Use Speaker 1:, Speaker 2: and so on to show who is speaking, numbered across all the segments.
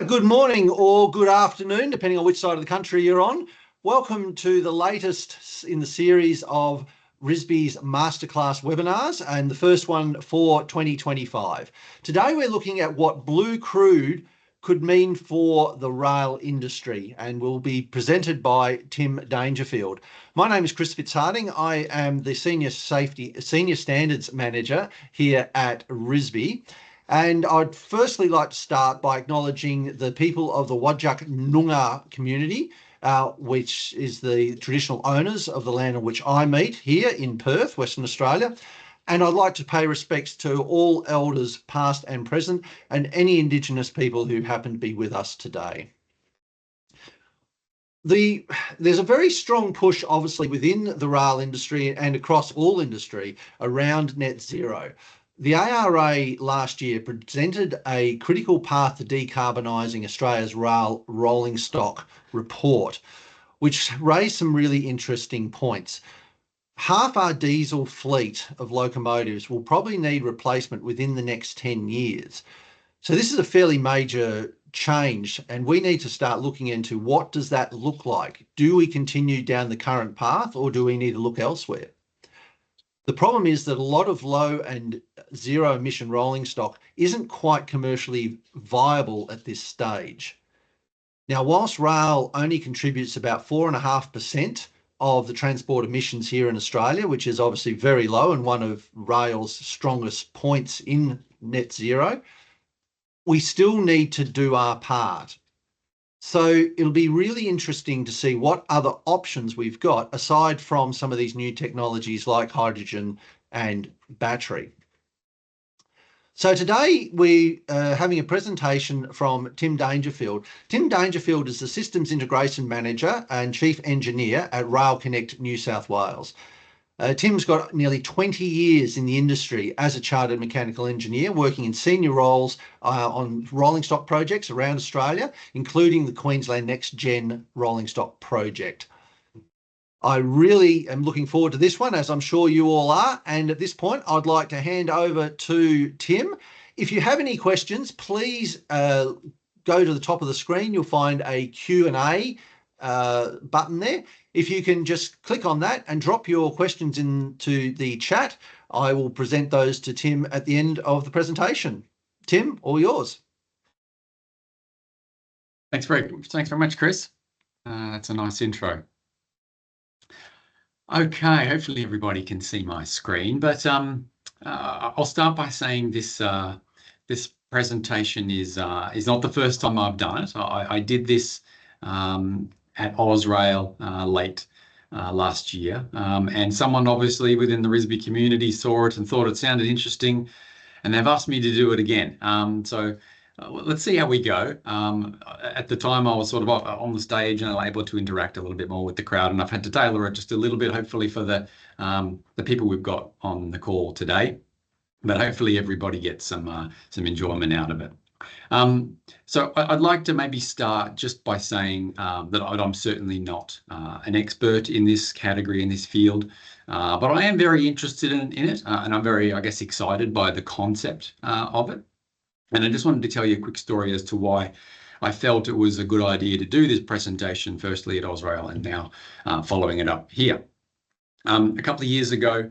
Speaker 1: Good morning or good afternoon, depending on which side of the country you're on. Welcome to the latest in the series of RISB's Masterclass webinars and the first one for 2025. Today we're looking at what Blue Crude could mean for the rail industry and will be presented by Tim Dangerfield. My name is Chris Fitzharding. I am the Senior Standards Manager here at RISB. And I'd firstly like to start by acknowledging the people of the Whadjuk Noongar community, which is the traditional owners of the land on which I meet here in Perth, Western Australia. And I'd like to pay respects to all elders past and present and any Indigenous people who happen to be with us today. There's a very strong push, obviously, within the rail industry and across all industry around net zero. The ARA last year presented a critical path to decarbonising Australia's rail rolling stock report, which raised some really interesting points. Half our diesel fleet of locomotives will probably need replacement within the next 10 years. So this is a fairly major change, and we need to start looking into what does that look like? Do we continue down the current path or do we need to look elsewhere? The problem is that a lot of low and zero emission rolling stock isn't quite commercially viable at this stage. Now, whilst rail only contributes about 4.5% of the transport emissions here in Australia, which is obviously very low and one of rail's strongest points in net zero, we still need to do our part. So it'll be really interesting to see what other options we've got aside from some of these new technologies like hydrogen and battery. So today we are having a presentation from Tim Dangerfield. Tim Dangerfield is the Systems Integration Manager and Chief Engineer at Rail Connect New South Wales. Tim's got nearly 20 years in the industry as a chartered mechanical engineer, working in senior roles on rolling stock projects around Australia, including the Queensland Next Gen rolling stock project. I really am looking forward to this one, as I'm sure you all are. And at this point, I'd like to hand over to Tim. If you have any questions, please go to the top of the screen. You'll find a Q&A button there. If you can just click on that and drop your questions into the chat, I will present those to Tim at the end of the presentation. Tim, all yours.
Speaker 2: Thanks very much, Chris. That's a nice intro. Okay, hopefully everybody can see my screen, but I'll start by saying this presentation is not the first time I've done it. I did this at Ausrail late last year, and someone obviously within the RISB community saw it and thought it sounded interesting, and they've asked me to do it again. So let's see how we go. At the time I was sort of on the stage and able to interact a little bit more with the crowd, and I've had to tailor it just a little bit, hopefully for the people we've got on the call today, but hopefully everybody gets some enjoyment out of it. So I'd like to maybe start just by saying that I'm certainly not an expert in this category, in this field, but I am very interested in it, and I'm very, I guess, excited by the concept of it. And I just wanted to tell you a quick story as to why I felt it was a good idea to do this presentation, firstly at Ausrail and now following it up here. A couple of years ago,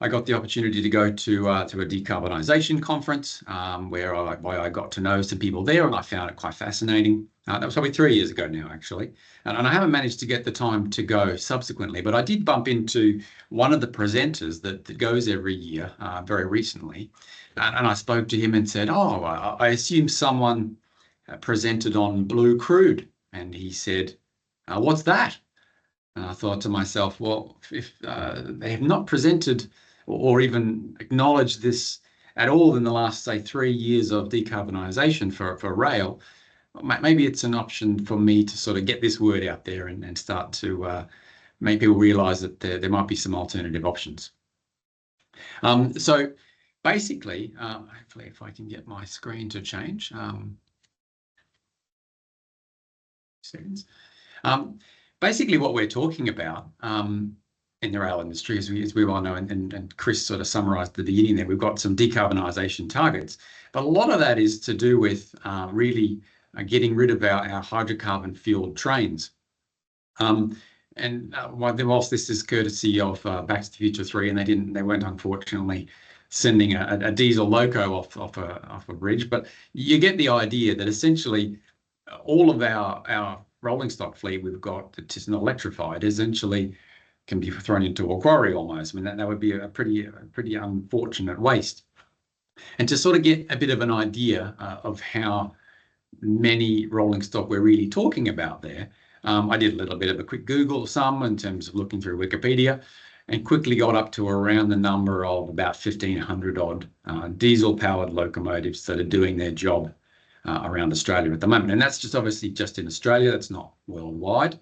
Speaker 2: I got the opportunity to go to a decarbonisation conference where I got to know some people there, and I found it quite fascinating. That was probably 3 years ago now, actually. And I haven't managed to get the time to go subsequently, but I did bump into one of the presenters that goes every year very recently. And I spoke to him and said, oh, I assume someone presented on Blue Crude. And he said, what's that? And I thought to myself, well, if they have not presented or even acknowledged this at all in the last, say, 3 years of decarbonisation for rail, maybe it's an option for me to sort of get this word out there and start to make people realise that there might be some alternative options. So basically, hopefully if I can get my screen to change. Seconds. Basically what we're talking about in the rail industry, as we all know, and Chris sort of summarised at the beginning there, we've got some decarbonisation targets, but a lot of that is to do with really getting rid of our hydrocarbon fueled trains. Whilst this is courtesy of Back to the Future 3, and they weren't unfortunately sending a diesel loco off a bridge, but you get the idea that essentially all of our rolling stock fleet we've got that is not electrified essentially can be thrown into a quarry almost. I mean, that would be a pretty unfortunate waste. And to sort of get a bit of an idea of how many rolling stock we're really talking about there, I did a little bit of a quick Google in terms of looking through Wikipedia, and quickly got up to around the number of about 1,500 odd diesel-powered locomotives that are doing their job around Australia at the moment. And that's just obviously just in Australia, that's not worldwide.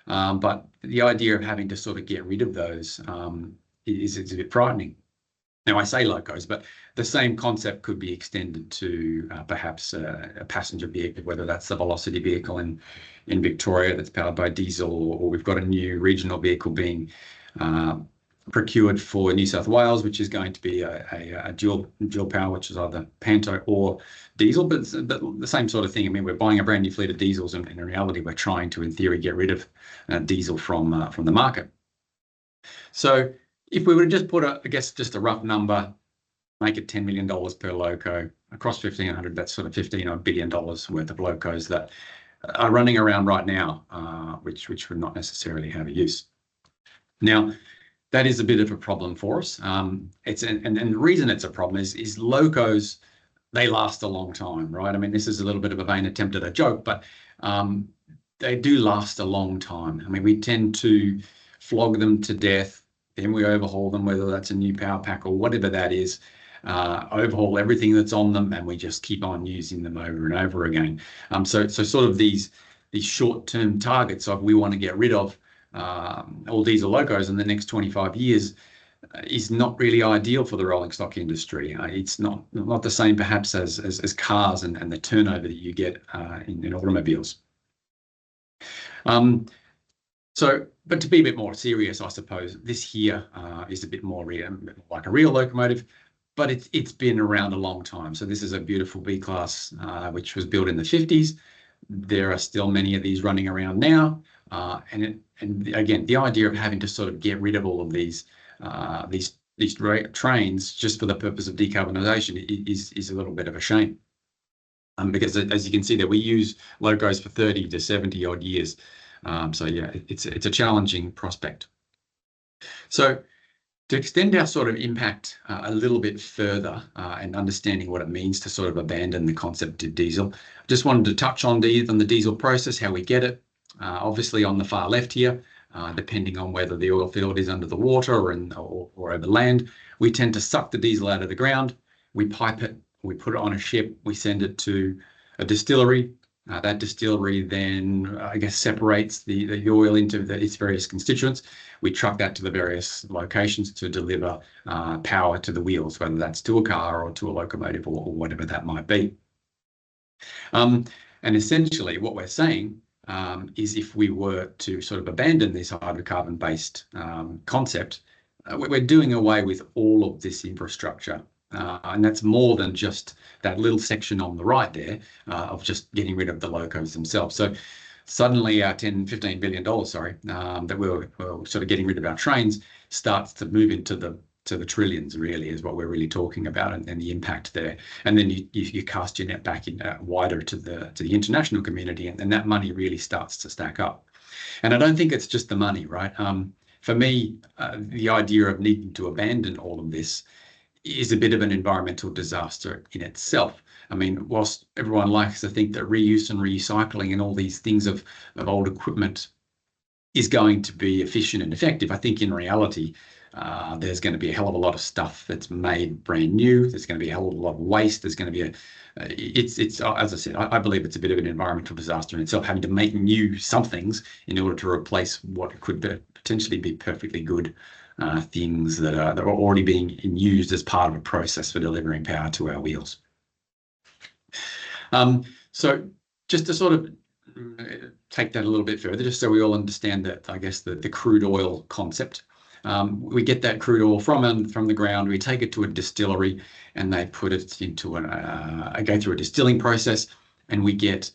Speaker 2: But the idea of having to sort of get rid of those is a bit frightening. Now, I say locos, but the same concept could be extended to perhaps a passenger vehicle, whether that's a velocity vehicle in Victoria that's powered by diesel, or we've got a new regional vehicle being procured for New South Wales, which is going to be a dual power, which is either Panto or diesel, but the same sort of thing. I mean, we're buying a brand new fleet of diesels, and in reality, we're trying to, in theory, get rid of diesel from the market. So if we were to just put I guess just a rough number, make it $10 million per loco across 1,500, that's sort of $15 billion worth of locos that are running around right now, which would not necessarily have a use. Now, that is a bit of a problem for us. And the reason it's a problem is locos, they last a long time, right? I mean, this is a little bit of a vain attempt at a joke, but they do last a long time. I mean, we tend to flog them to death, then we overhaul them, whether that's a new power pack or whatever that is, overhaul everything that's on them, and we just keep on using them over and over again. So sort of these short-term targets of we want to get rid of all diesel locos in the next 25 years is not really ideal for the rolling stock industry. It's not the same perhaps as cars and the turnover that you get in automobiles. But to be a bit more serious, I suppose, this here is a bit more like a real locomotive, but it's been around a long time. So this is a beautiful B-class, which was built in the 50s. There are still many of these running around now. And again, the idea of having to sort of get rid of all of these trains just for the purpose of decarbonisation is a little bit of a shame. Because as you can see there, we use locos for 30 to 70 odd years. So yeah, it's a challenging prospect. So to extend our sort of impact a little bit further and understanding what it means to sort of abandon the concept of diesel, I just wanted to touch on the diesel process, how we get it. Obviously on the far left here, depending on whether the oil field is under the water or over land, we tend to suck the diesel out of the ground, we pipe it, we put it on a ship, we send it to a distillery. That distillery then, I guess, separates the oil into its various constituents. We truck that to the various locations to deliver power to the wheels, whether that's to a car or to a locomotive or whatever that might be. And essentially what we're saying is if we were to sort of abandon this hydrocarbon-based concept, we're doing away with all of this infrastructure. And that's more than just that little section on the right there of just getting rid of the locos themselves. So suddenly our $15 billion, that we're sort of getting rid of our trains starts to move into the trillions, really, is what we're really talking about, and the impact there. And then you cast your net back in wider to the international community, and that money really starts to stack up. And I don't think it's just the money, right? For me, the idea of needing to abandon all of this is a bit of an environmental disaster in itself. I mean, whilst everyone likes to think that reuse and recycling and all these things of old equipment is going to be efficient and effective, I think in reality, there's going to be a hell of a lot of stuff that's made brand new. There's going to be a hell of a lot of waste. There's going to be it's as I said, I believe it's a bit of an environmental disaster in itself, having to make new somethings in order to replace what could potentially be perfectly good things that are already being used as part of a process for delivering power to our wheels. So just to sort of take that a little bit further, just so we all understand that, I guess, the crude oil concept. We get that crude oil from the ground, we take it to a distillery, and they put it into go through a distilling process, and we get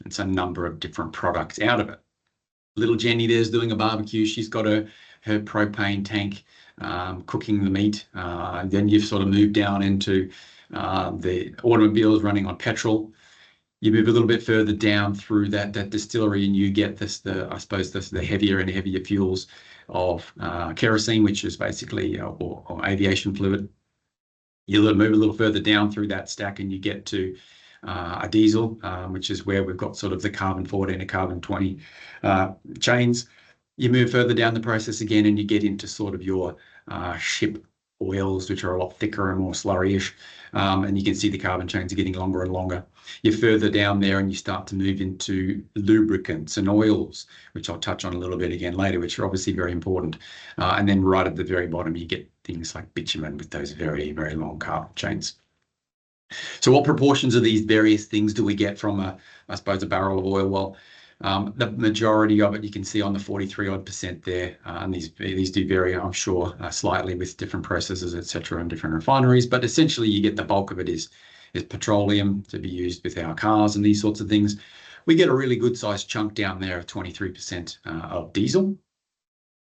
Speaker 2: it's a number of different products out of it. Little Jenny there's doing a barbecue. She's got her propane tank cooking the meat. Then you've sort of moved down into the automobiles running on petrol. You move a little bit further down through that distillery, and you get I suppose the heavier and heavier fuels of kerosene, which is basically or aviation fluid. You move a little further down through that stack, and you get to a diesel, which is where we've got sort of the carbon 14 and carbon 20 chains. You move further down the process again, and you get into sort of your ship oils, which are a lot thicker and more slurry-ish. And you can see the carbon chains are getting longer and longer. You're further down there and you start to move into lubricants and oils, which I'll touch on a little bit again later, which are obviously very important. And then right at the very bottom, you get things like bitumen with those very, very long carbon chains. So what proportions of these various things do we get from I suppose, a barrel of oil? Well, the majority of it you can see on the 43% there, and these do vary, I'm sure, slightly with different processes, etc., and different refineries. But essentially, you get the bulk of it is petroleum to be used with our cars and these sorts of things. We get a really good sized chunk down there of 23% of diesel.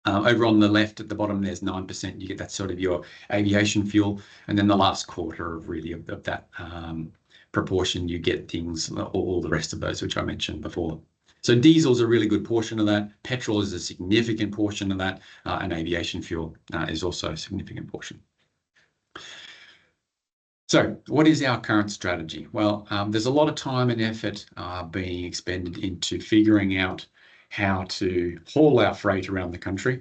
Speaker 2: Over on the left at the bottom, there's 9%. You get that sort of your aviation fuel, and then the last quarter of really of that proportion, you get things, all the rest of those which I mentioned before. So diesel's a really good portion of that. Petrol is a significant portion of that, and aviation fuel is also a significant portion. So what is our current strategy? Well, there's a lot of time and effort being expended into figuring out how to haul our freight around the country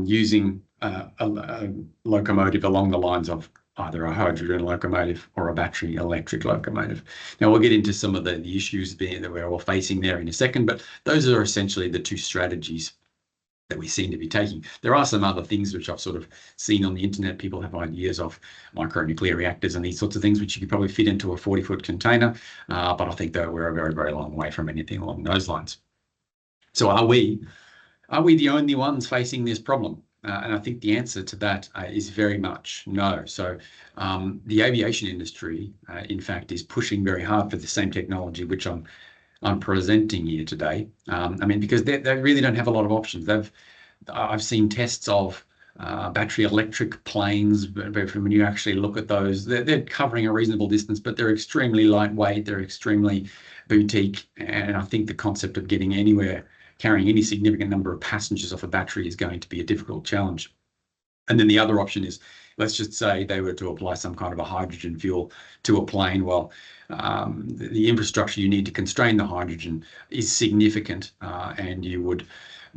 Speaker 2: using a locomotive along the lines of either a hydrogen locomotive or a battery electric locomotive. Now we'll get into some of the issues that we're all facing there in a second, but those are essentially the two strategies that we seem to be taking. There are some other things which I've sort of seen on the internet. People have ideas of micronuclear reactors and these sorts of things, which you could probably fit into a 40-foot container, but I think that we're a very, very long way from anything along those lines. So are we the only ones facing this problem? And I think the answer to that is very much no. So the aviation industry, in fact, is pushing very hard for the same technology which I'm presenting here today. I mean, because they really don't have a lot of options. I've seen tests of battery electric planes, but when you actually look at those, they're covering a reasonable distance, but they're extremely lightweight, they're extremely boutique, and I think the concept of getting anywhere carrying any significant number of passengers off a battery is going to be a difficult challenge. And then the other option is, let's just say they were to apply some kind of a hydrogen fuel to a plane. Well, the infrastructure you need to constrain the hydrogen is significant, and you would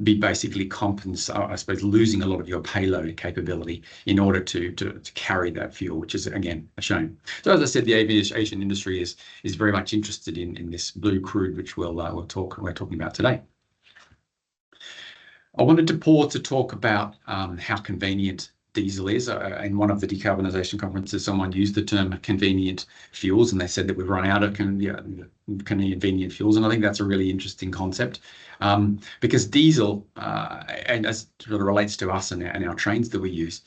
Speaker 2: be basically I suppose, losing a lot of your payload capability in order to carry that fuel, which is, again, a shame. So as I said, the aviation industry is very much interested in this blue crude, which we're talking about today. I wanted to pause to talk about how convenient diesel is. In one of the decarbonisation conferences, someone used the term convenient fuels, and they said that we've run out of convenient fuels. And I think that's a really interesting concept, because diesel, and as it sort of relates to us and our trains that we use,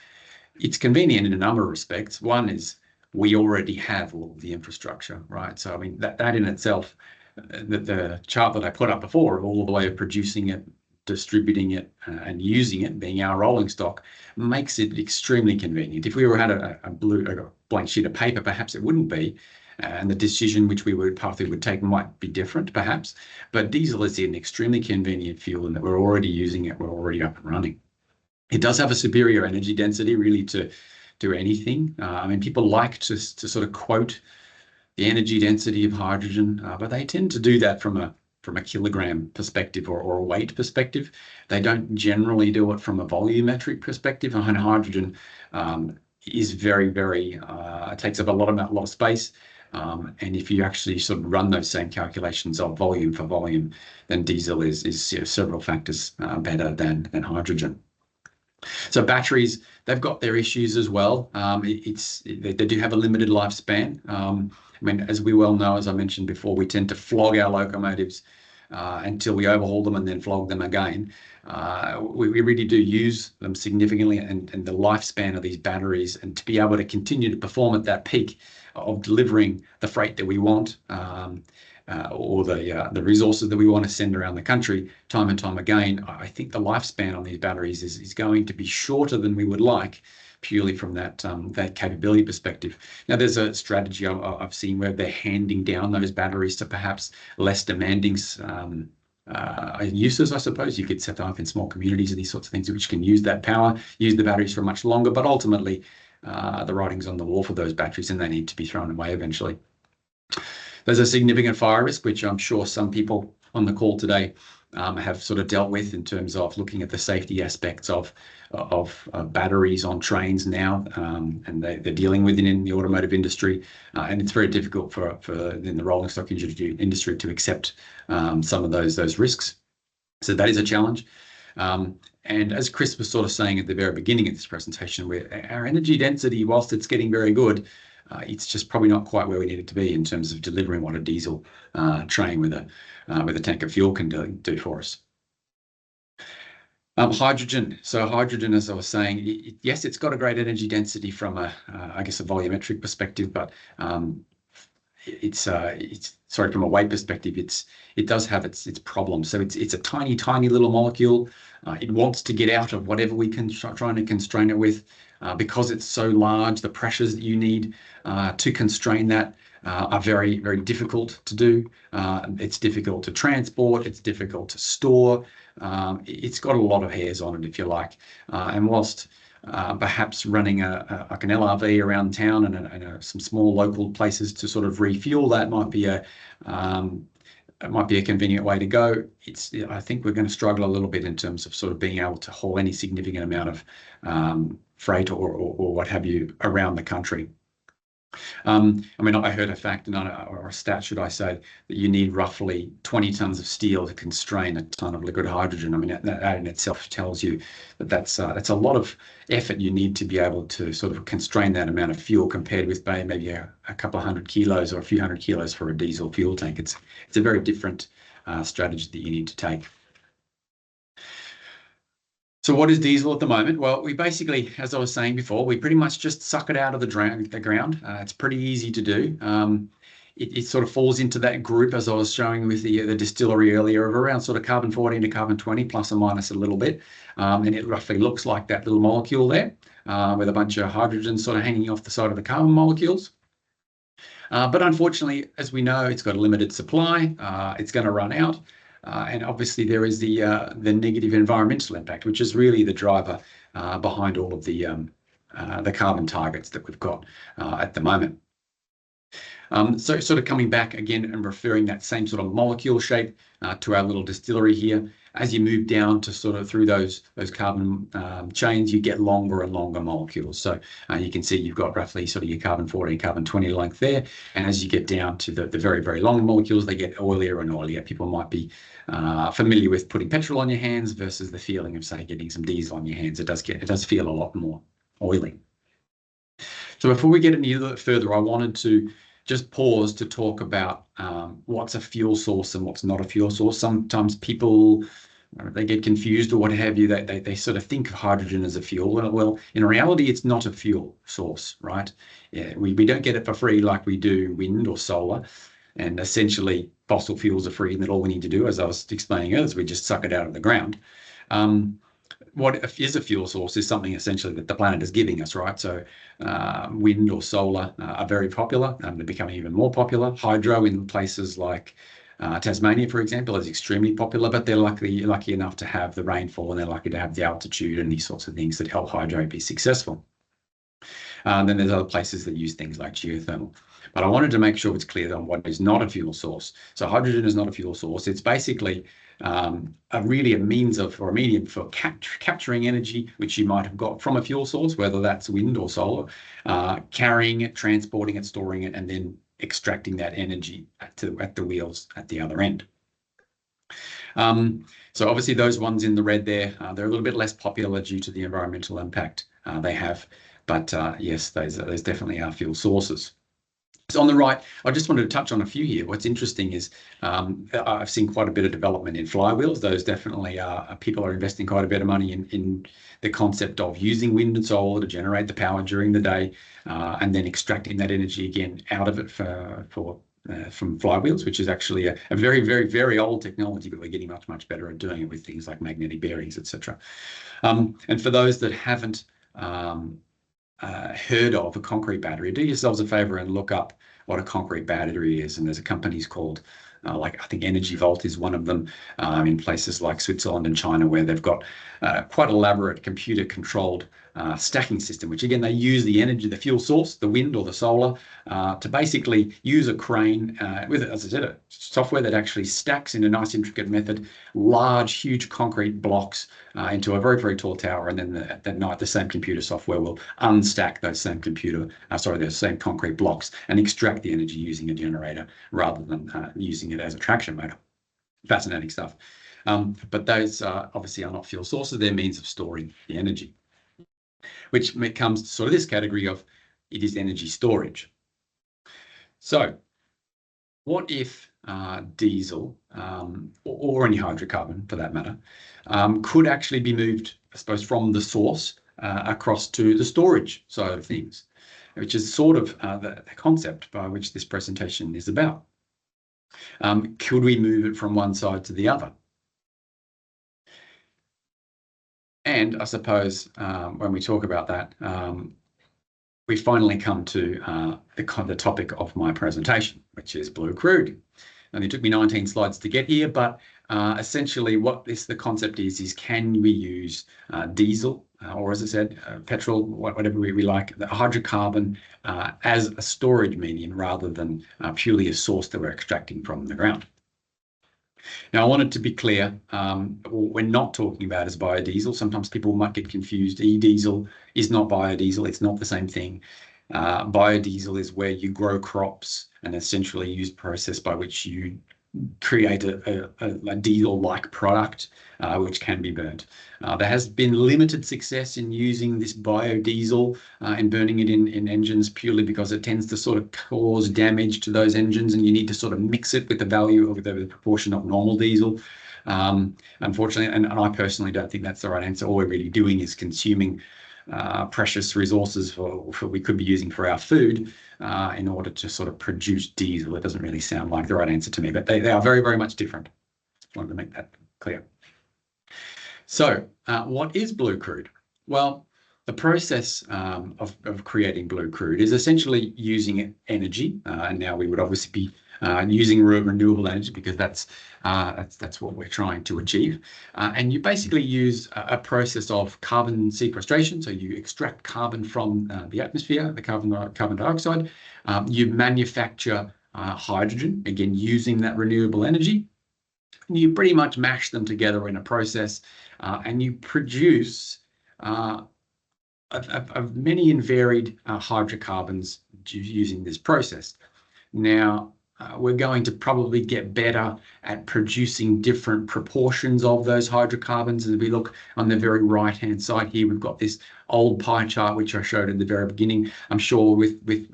Speaker 2: it's convenient in a number of respects. One is we already have all of the infrastructure, right? So, I mean, that in itself, the chart that I put up before, all the way of producing it, distributing it, and using it, being our rolling stock, makes it extremely convenient. If we had a blank sheet of paper, perhaps it wouldn't be, and the decision which path we would take might be different, perhaps. But diesel is an extremely convenient fuel, and that we're already using it, we're already up and running. It does have a superior energy density, really, to anything. I mean, people like to sort of quote the energy density of hydrogen, but they tend to do that from a kilogram perspective or a weight perspective. They don't generally do it from a volumetric perspective. And hydrogen is very, very, it takes up a lot of space. And if you actually sort of run those same calculations of volume for volume, then diesel is several factors better than hydrogen. So batteries, they've got their issues as well. They do have a limited lifespan. I mean, as we well know, as I mentioned before, we tend to flog our locomotives until we overhaul them and then flog them again. We really do use them significantly, and the lifespan of these batteries, and to be able to continue to perform at that peak of delivering the freight that we want, or the resources that we want to send around the country time and time again, I think the lifespan on these batteries is going to be shorter than we would like, purely from that capability perspective. Now, there's a strategy I've seen where they're handing down those batteries to perhaps less demanding uses, I suppose. You could set them up in small communities and these sorts of things which can use that power, use the batteries for much longer, but ultimately the writing's on the wall for those batteries and they need to be thrown away eventually. There's a significant fire risk, which I'm sure some people on the call today have sort of dealt with in terms of looking at the safety aspects of batteries on trains now, and they're dealing with it in the automotive industry, and it's very difficult for in the rolling stock industry to accept some of those risks. So that is a challenge. And as Chris was sort of saying at the very beginning of this presentation, our energy density, whilst it's getting very good, it's just probably not quite where we need it to be in terms of delivering what a diesel train with a tank of fuel can do for us. Hydrogen. So hydrogen, as I was saying, yes, it's got a great energy density from I guess a volumetric perspective, but it's sorry, from a weight perspective, it does have its problems. So it's a tiny little molecule. It wants to get out of whatever we can trying to constrain it with. Because it's so large, the pressures that you need to constrain that are very, very difficult to do. It's difficult to transport. It's difficult to store. It's got a lot of hairs on it, if you like. And whilst perhaps running like an LRV around town and some small local places to sort of refuel that might be a convenient way to go, I think we're going to struggle a little bit in terms of sort of being able to haul any significant amount of freight or what have you around the country. I mean, I heard a fact, or a stat, should I say, that you need roughly 20 tons of steel to constrain a ton of liquid hydrogen. I mean, that in itself tells you that that's a lot of effort you need to be able to sort of constrain that amount of fuel, compared with maybe a couple of 100 kilos or a few hundred kilos for a diesel fuel tank. It's a very different strategy that you need to take. So what is diesel at the moment? Well, we basically, as I was saying before, we pretty much just suck it out of the ground. It's pretty easy to do. It sort of falls into that group, as I was showing with the distillery earlier, of around sort of carbon 14 to carbon 20, plus or minus a little bit. And it roughly looks like that little molecule there, with a bunch of hydrogen sort of hanging off the side of the carbon molecules. But unfortunately, as we know, it's got a limited supply. It's going to run out. And obviously there is the negative environmental impact, which is really the driver behind all of the carbon targets that we've got at the moment. So sort of coming back again and referring that same sort of molecule shape to our little distillery here. As you move down to sort of through those carbon chains, you get longer and longer molecules. So you can see you've got roughly sort of your carbon 14, carbon 20 length there. And as you get down to the very, very long molecules, they get oilier and oilier. People might be familiar with putting petrol on your hands versus the feeling of, say, getting some diesel on your hands. It does feel a lot more oily. So before we get any further, I wanted to just pause to talk about what's a fuel source and what's not a fuel source. Sometimes people, they get confused or what have you. They sort of think of hydrogen as a fuel. Well, in reality, it's not a fuel source, right? Yeah, we don't get it for free like we do wind or solar. And essentially, fossil fuels are free, and that all we need to do, as I was explaining earlier, is we just suck it out of the ground. What is a fuel source is something essentially that the planet is giving us, right? So wind or solar are very popular, and they're becoming even more popular. Hydro in places like Tasmania, for example, is extremely popular, but they're lucky enough to have the rainfall, and they're lucky to have the altitude and these sorts of things that help hydro be successful. Then there's other places that use things like geothermal. But I wanted to make sure it's clear on what is not a fuel source. So hydrogen is not a fuel source. It's basically really a means of, or a medium for capturing energy, which you might have got from a fuel source, whether that's wind or solar, carrying it, transporting it, storing it, and then extracting that energy at the wheels at the other end. So obviously those ones in the red there, they're a little bit less popular due to the environmental impact they have. But yes, those definitely are fuel sources. So on the right, I just wanted to touch on a few here. What's interesting is I've seen quite a bit of development in flywheels. Those definitely are, people are investing quite a bit of money in the concept of using wind and solar to generate the power during the day, and then extracting that energy again out of it from flywheels, which is actually a very, very, very old technology, but we're getting much, much better at doing it with things like magnetic bearings, etc. And for those that haven't heard of a concrete battery, do yourselves a favor and look up what a concrete battery is. And there's a companies called, like I think Energy Vault is one of them, in places like Switzerland and China, where they've got quite elaborate computer controlled stacking system, which again, they use the energy, the fuel source, the wind or the solar, to basically use a crane with, as I said, a software that actually stacks in a nice intricate method, large, huge concrete blocks into a very, very tall tower. And then that night, the same computer software will unstack those same those same concrete blocks and extract the energy using a generator rather than using it as a traction motor. Fascinating stuff. But those obviously are not fuel sources, they're means of storing the energy, which comes to sort of this category of it is energy storage. So what if diesel, or any hydrocarbon for that matter, could actually be moved, I suppose, from the source across to the storage side of things, which is sort of the concept by which this presentation is about. Could we move it from one side to the other? And I suppose when we talk about that, we finally come to the topic of my presentation, which is Blue Crude. And it took me 19 slides to get here, but essentially what the concept is can we use diesel, or as I said, petrol, whatever we like, the hydrocarbon as a storage medium rather than purely a source that we're extracting from the ground. Now, I wanted to be clear, what we're not talking about is biodiesel. Sometimes people might get confused. E-diesel is not biodiesel. It's not the same thing. Biodiesel is where you grow crops and essentially use process by which you create a diesel-like product, which can be burnt. There has been limited success in using this biodiesel and burning it in engines purely because it tends to sort of cause damage to those engines, and you need to sort of mix it with the value of the proportion of normal diesel. Unfortunately, and I personally don't think that's the right answer. All we're really doing is consuming precious resources for we could be using for our food in order to sort of produce diesel. It doesn't really sound like the right answer to me, but they are very, very much different. Just wanted to make that clear. So what is blue crude? Well, the process of creating blue crude is essentially using energy, and now we would obviously be using renewable energy because that's what we're trying to achieve. And you basically use a process of carbon sequestration. So you extract carbon from the atmosphere, the carbon dioxide. You manufacture hydrogen, again, using that renewable energy. And you pretty much mash them together in a process, and you produce of many and varied hydrocarbons using this process. Now, we're going to probably get better at producing different proportions of those hydrocarbons. As we look on the very right-hand side here, we've got this old pie chart, which I showed at the very beginning. I'm sure with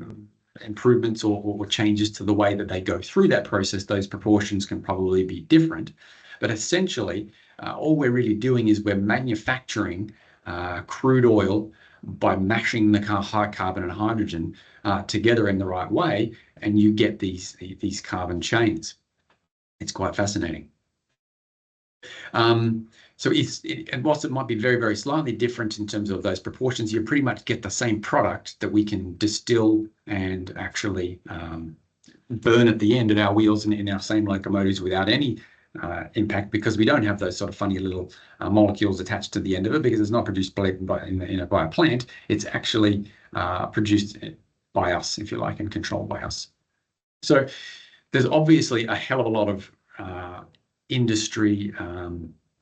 Speaker 2: improvements or changes to the way that they go through that process, those proportions can probably be different. But essentially, all we're really doing is we're manufacturing crude oil by mashing the high carbon and hydrogen together in the right way, and you get these carbon chains. It's quite fascinating. So and whilst it might be very, very slightly different in terms of those proportions, you pretty much get the same product that we can distill and actually burn at the end at our wheels and in our same locomotives without any impact, because we don't have those sort of funny little molecules attached to the end of it, because it's not produced by a plant. It's actually produced by us, if you like, and controlled by us. So there's obviously a hell of a lot of industry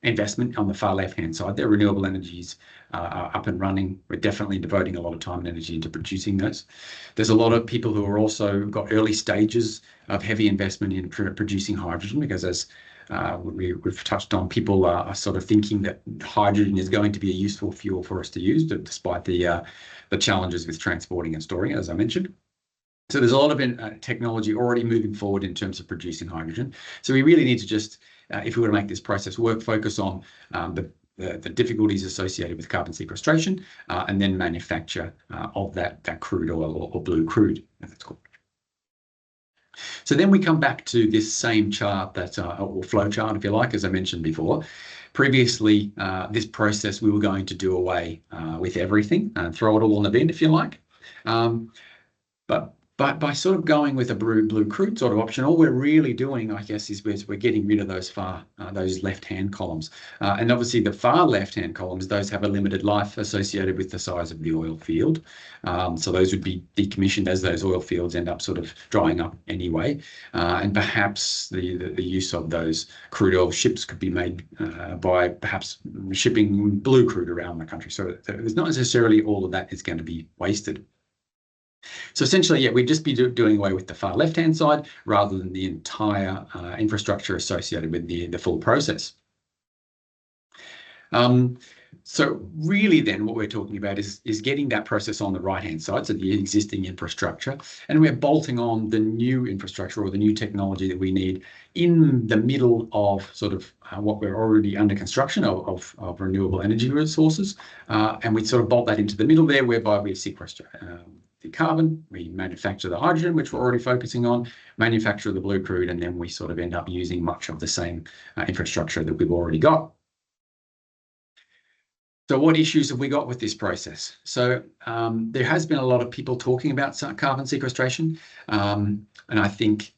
Speaker 2: investment on the far left-hand side. Their renewable energies are up and running. We're definitely devoting a lot of time and energy into producing those. There's a lot of people who are also got early stages of heavy investment in producing hydrogen, because as we've touched on, people are sort of thinking that hydrogen is going to be a useful fuel for us to use, despite the challenges with transporting and storing it, as I mentioned. So there's a lot of technology already moving forward in terms of producing hydrogen. So we really need to just, if we were to make this process work, focus on the difficulties associated with carbon sequestration, and then manufacture of that crude oil, or blue crude, as it's called. So then we come back to this same chart, or flow chart, if you like, as I mentioned before. Previously, this process, we were going to do away with everything and throw it all in the bin, if you like. But by sort of going with a blue crude sort of option, all we're really doing, I guess, is we're getting rid of those left-hand columns. And obviously the far left-hand columns, those have a limited life associated with the size of the oil field. So those would be decommissioned as those oil fields end up sort of drying up anyway. And perhaps the use of those crude oil ships could be made by perhaps shipping blue crude around the country. So there's not necessarily all of that is going to be wasted. So essentially, yeah, we'd just be doing away with the far left-hand side rather than the entire infrastructure associated with the full process. So really then what we're talking about is getting that process on the right-hand side, so the existing infrastructure, and we're bolting on the new infrastructure or the new technology that we need in the middle of sort of what we're already under construction of renewable energy resources. And we sort of bolt that into the middle there, whereby we sequester the carbon, we manufacture the hydrogen, which we're already focusing on, manufacture the blue crude, and then we sort of end up using much of the same infrastructure that we've already got. So what issues have we got with this process? So there has been a lot of people talking about carbon sequestration, and I think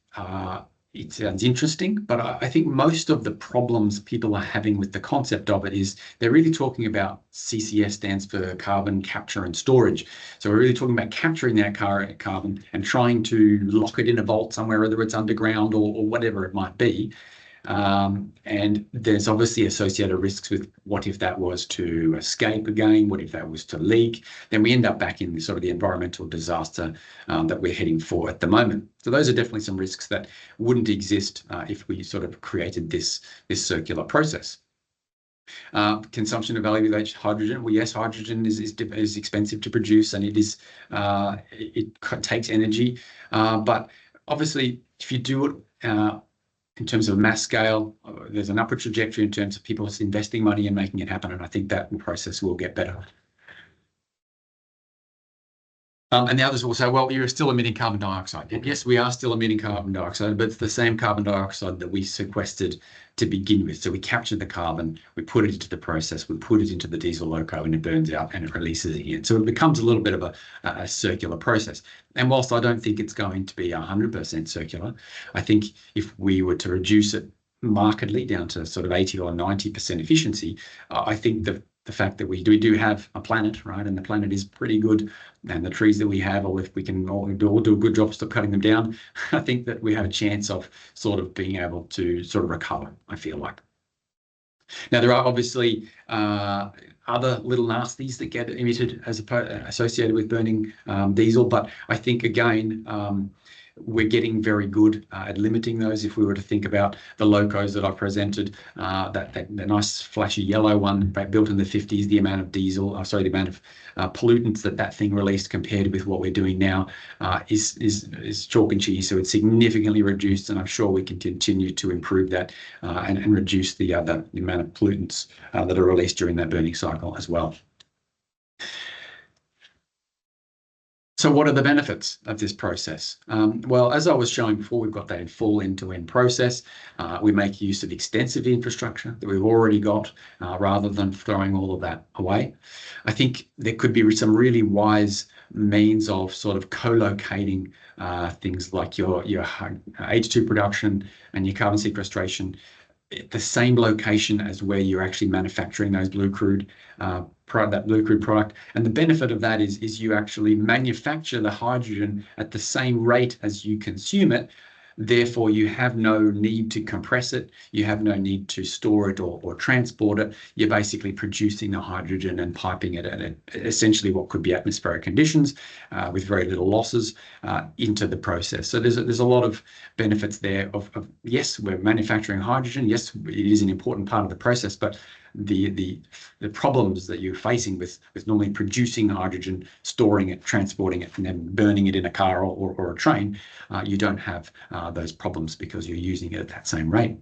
Speaker 2: it sounds interesting, but I think most of the problems people are having with the concept of it is they're really talking about CCS, stands for carbon capture and storage. So we're really talking about capturing that carbon and trying to lock it in a vault somewhere, whether it's underground or whatever it might be. And there's obviously associated risks with what if that was to escape again, what if that was to leak, then we end up back in sort of the environmental disaster that we're heading for at the moment. So those are definitely some risks that wouldn't exist if we sort of created this circular process. Consumption of valuable hydrogen. Well, yes, hydrogen is expensive to produce, and it takes energy. But obviously, if you do it in terms of mass scale, there's an upward trajectory in terms of people investing money and making it happen, and I think that process will get better. And the others will say, well, you're still emitting carbon dioxide. And yes, we are still emitting carbon dioxide, but it's the same carbon dioxide that we sequestered to begin with. So we captured the carbon, we put it into the process, we put it into the diesel loco, and it burns out and it releases it again. So it becomes a little bit of a circular process. And whilst I don't think it's going to be 100% circular, I think if we were to reduce it markedly down to sort of 80 or 90% efficiency, I think the fact that we do have a planet, right, and the planet is pretty good, and the trees that we have, or if we can all do a good job stop cutting them down, I think that we have a chance of sort of being able to sort of recover, I feel like. Now, there are obviously other little nasties that get emitted associated with burning diesel, but I think, again, we're getting very good at limiting those. If we were to think about the locos that I presented, the nice flashy yellow one built in the 50s, the amount of diesel, the amount of pollutants that thing released compared with what we're doing now is chalk and cheese. So it's significantly reduced, and I'm sure we can continue to improve that and reduce the amount of pollutants that are released during that burning cycle as well. So what are the benefits of this process? Well, as I was showing before, we've got that full end-to-end process. We make use of extensive infrastructure that we've already got rather than throwing all of that away. I think there could be some really wise means of sort of co-locating things like your H2 production and your carbon sequestration at the same location as where you're actually manufacturing those blue crude that blue crude product. And the benefit of that is you actually manufacture the hydrogen at the same rate as you consume it. Therefore, you have no need to compress it. You have no need to store it or transport it. You're basically producing the hydrogen and piping it at essentially what could be atmospheric conditions with very little losses into the process. So there's a lot of benefits there of yes, we're manufacturing hydrogen. Yes, it is an important part of the process, but the problems that you're facing with normally producing hydrogen, storing it, transporting it, and then burning it in a car or a train. You don't have those problems because you're using it at that same rate.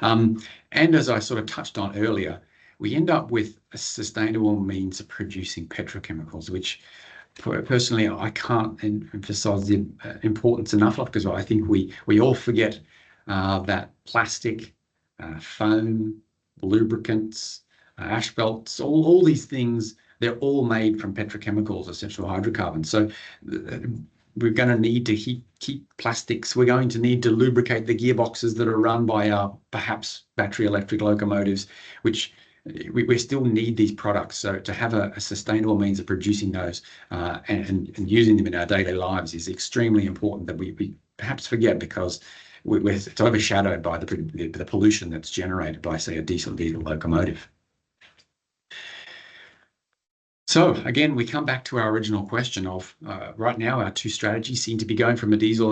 Speaker 2: And as I sort of touched on earlier, we end up with a sustainable means of producing petrochemicals, which personally I can't emphasize the importance enough of, because I think we all forget that plastic, foam, lubricants, asphalts, all these things, they're all made from petrochemicals, essential hydrocarbons. So we're going to need to keep plastics. We're going to need to lubricate the gearboxes that are run by our perhaps battery electric locomotives, which we still need these products. So to have a sustainable means of producing those and using them in our daily lives is extremely important, that we perhaps forget, because it's overshadowed by the pollution that's generated by, say, a diesel locomotive. So again, we come back to our original question of right now, our two strategies seem to be going from a diesel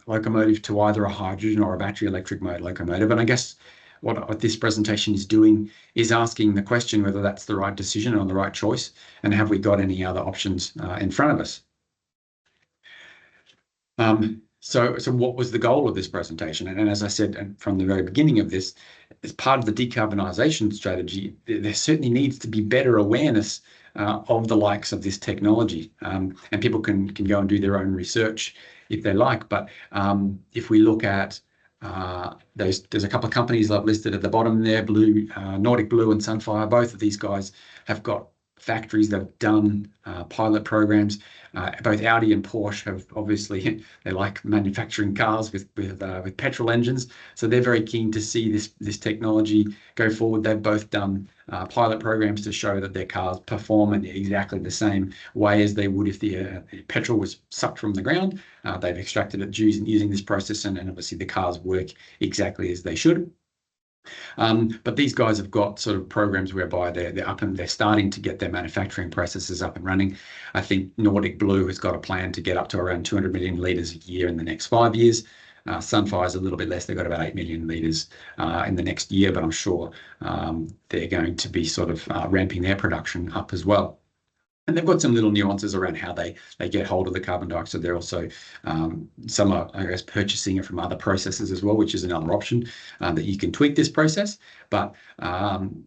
Speaker 2: locomotive to either a hydrogen or a battery electric locomotive. And I guess what this presentation is doing is asking the question whether that's the right decision or the right choice, and have we got any other options in front of us. So what was the goal of this presentation? And as I said from the very beginning of this, as part of the decarbonisation strategy, there certainly needs to be better awareness of the likes of this technology. And people can go and do their own research if they like. But if we look at there's a couple of companies I've listed at the bottom there, Nordic Blue and Sunfire. Both of these guys have got factories that have done pilot programs. Both Audi and Porsche have, obviously, they like manufacturing cars with petrol engines, so they're very keen to see this technology go forward. They've both done pilot programs to show that their cars perform in exactly the same way as they would if the petrol was sucked from the ground. They've extracted it using this process, and obviously the cars work exactly as they should. But these guys have got sort of programs whereby they're up and they're starting to get their manufacturing processes up and running. I think Nordic Blue has got a plan to get up to around 200 million litres a year in the next 5 years. Sunfire's a little bit less. They've got about 8 million litres in the next year, but I'm sure they're going to be sort of ramping their production up as well. And they've got some little nuances around how they get hold of the carbon dioxide. They're also, some are, I guess, purchasing it from other processes as well, which is another option that you can tweak this process. But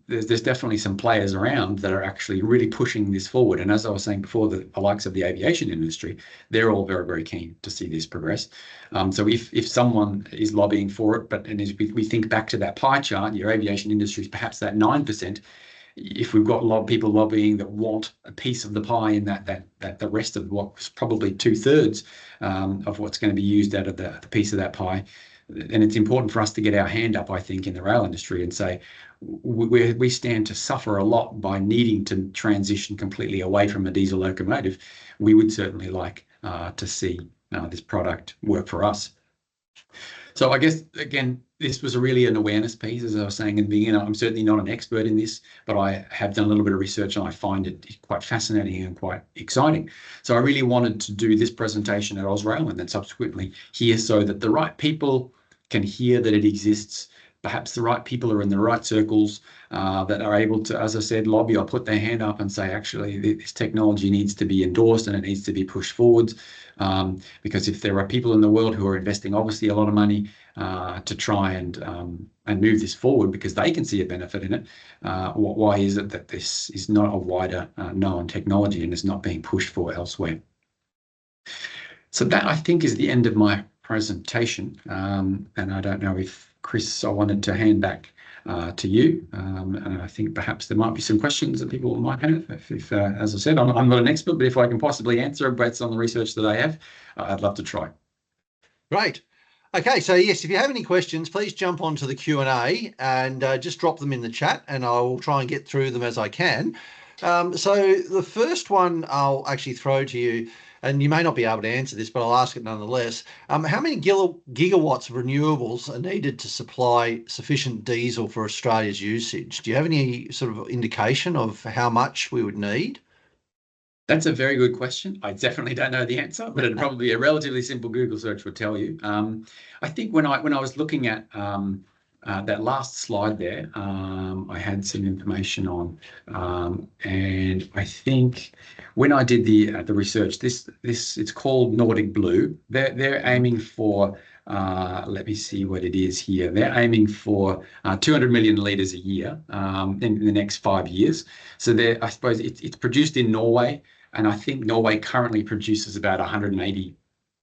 Speaker 2: there's definitely some players around that are actually really pushing this forward. And as I was saying before, the likes of the aviation industry, they're all very, very keen to see this progress. So if someone is lobbying for it, and as we think back to that pie chart, your aviation industry is perhaps that 9%. If we've got a lot of people lobbying that want a piece of the pie, in that the rest of what's probably 2/3 of what's going to be used out of the piece of that pie, then it's important for us to get our hand up, I think, in the rail industry and say we stand to suffer a lot by needing to transition completely away from a diesel locomotive. We would certainly like to see this product work for us. So I guess, again, this was really an awareness piece. As I was saying in the beginning, I'm certainly not an expert in this, but I have done a little bit of research and I find it quite fascinating and quite exciting. So I really wanted to do this presentation at Ausrail and then subsequently here, so that the right people can hear that it exists. Perhaps the right people are in the right circles that are able to, as I said, lobby or put their hand up and say, actually, this technology needs to be endorsed and it needs to be pushed forwards. Because if there are people in the world who are investing obviously a lot of money to try and move this forward because they can see a benefit in it, why is it that this is not a wider known technology and is not being pushed for elsewhere? So that, I think, is the end of my presentation. And I don't know if, Chris, I wanted to hand back to you. And I think perhaps there might be some questions that people might have. If as I said, I'm not an expert, but if I can possibly answer based on the research that I have, I'd love to try.
Speaker 1: Great. Okay, so yes, if you have any questions, please jump onto the Q&A and just drop them in the chat, and I will try and get through them as I can. So the first one I'll actually throw to you, and you may not be able to answer this, but I'll ask it nonetheless. How many gigawatts of renewables are needed to supply sufficient diesel for Australia's usage? Do you have any sort of indication of how much we would need?
Speaker 2: That's a very good question. I definitely don't know the answer, but it'd probably be a relatively simple Google search would tell you. I think when I was looking at that last slide there, I had some information on, and I think when I did the research, this it's called Nordic Blue. They're aiming for, let me see what it is here. They're aiming for 200 million litres a year in the next 5 years. So I suppose it's produced in Norway, and I think Norway currently produces about 180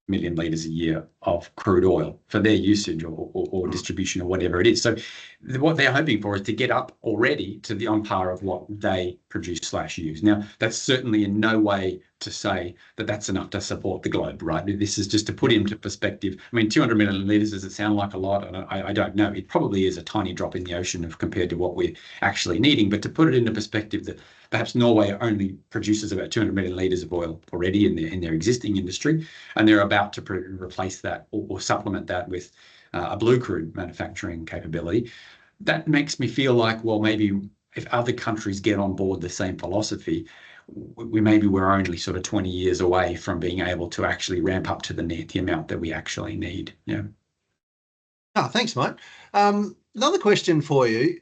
Speaker 2: million litres a year of crude oil for their usage or distribution or whatever it is. So what they're hoping for is to get up already to the on par of what they produce/use. Now, that's certainly in no way to say that that's enough to support the globe, right? This is just to put into perspective. I mean, 200 million litres, does it sound like a lot? I don't know. It probably is a tiny drop in the ocean compared to what we're actually needing. But to put it into perspective, that perhaps Norway only produces about 200 million litres of oil already in their existing industry, and they're about to replace that or supplement that with a blue crude manufacturing capability. That makes me feel like, well, maybe if other countries get on board the same philosophy, we're only sort of 20 years away from being able to actually ramp up to the amount that we actually need. Yeah.
Speaker 1: Oh, thanks, mate. Another question for you.